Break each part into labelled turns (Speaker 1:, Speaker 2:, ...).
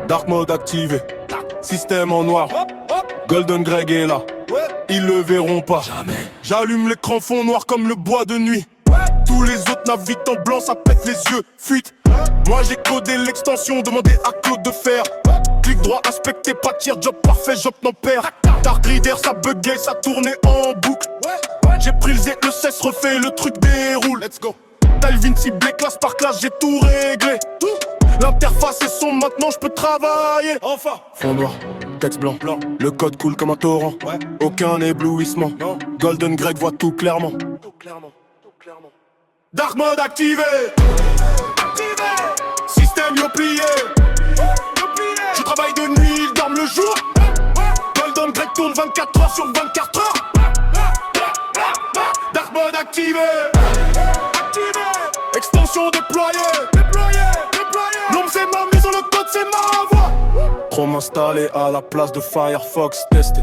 Speaker 1: Dark mode activé, système en noir. Golden Greg est là, ils le verront pas. J'allume l'écran fond noir comme le bois de nuit. Tous les autres naviguent en blanc, ça pète les yeux, fuite. Moi j'ai codé l'extension, demandé à Claude de faire. Clic droit, inspecté, pas tir, job parfait, job non père. Dark Reader, ça buguait, ça tournait en boucle. J'ai pris le Z, le 16, refait, le truc déroule. Let's go. Talvin ciblé, classe par classe, j'ai tout réglé. L'interface est sombre, maintenant je peux travailler. Enfin. Fond noir, texte blanc, le code coule comme un torrent. Aucun éblouissement, Golden Greg voit tout clairement. Dark mode activé, système yo plié. Je travaille de nuit, il dorme le jour. Golden Greg tourne 24 heures sur 24 heures. Dark mode activé, extension déployée. L'ombre c'est ma maison, le code c'est ma voix. Chrome installé à la place de Firefox testé.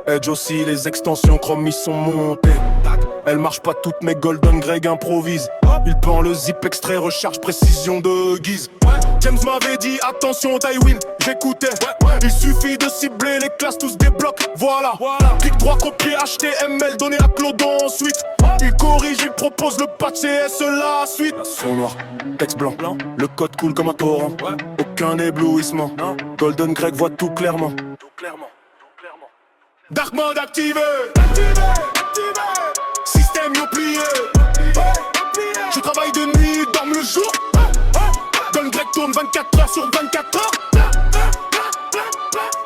Speaker 1: Edge aussi, les extensions Chrome y sont montées. Elle marche pas toutes mais Golden Greg improvise. Il prend le zip extrait, recharge précision de guise. James m'avait dit attention Tywin, j'écoutais. Il suffit de cibler les classes, tous débloquent, voilà. Clic droit, copier, HTML, donner à Claude ensuite. Il corrige, il propose le patch CS la suite. Fond noir, texte blanc, le code coule comme un torrent. Aucun éblouissement, Golden Greg voit tout clairement. Dark mode activé, système yo plié. Je travaille de nuit, dorme le jour. Golden Greg tourne 24 heures sur 24 heures.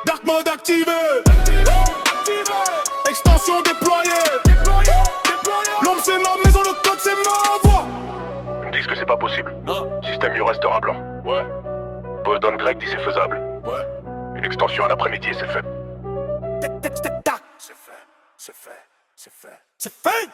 Speaker 1: Dark mode activé, extension déployée. L'ombre c'est ma maison, le code c'est ma voix.
Speaker 2: Ils me disent que c'est pas possible. Système yo restera blanc. Golden Greg dit c'est faisable. Une extension à l'après-midi et c'est fait.
Speaker 1: C'est fait.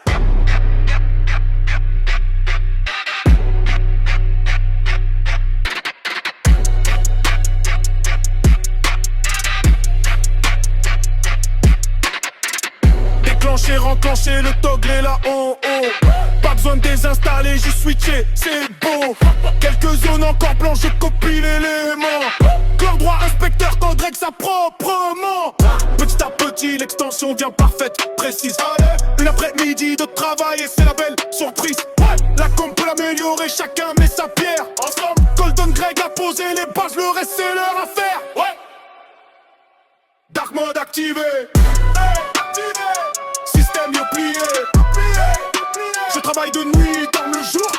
Speaker 1: Déclencher, renclencher, le toggle est là en haut. Pas besoin de désinstaller, j'ai switché, c'est beau. Quelques zones encore blanches, je copie l'élément. Clan droit, inspecteur, code règle ça proprement. Petit à petit, l'extension vient parfaite, précise. Une après-midi de travail et c'est la belle surprise. La com peut l'améliorer, chacun met sa pierre. Ensemble, Golden Greg a posé les bases, le reste c'est leur affaire. Dark mode activé, système yo plié. Je travaille de nuit, dorme le jour.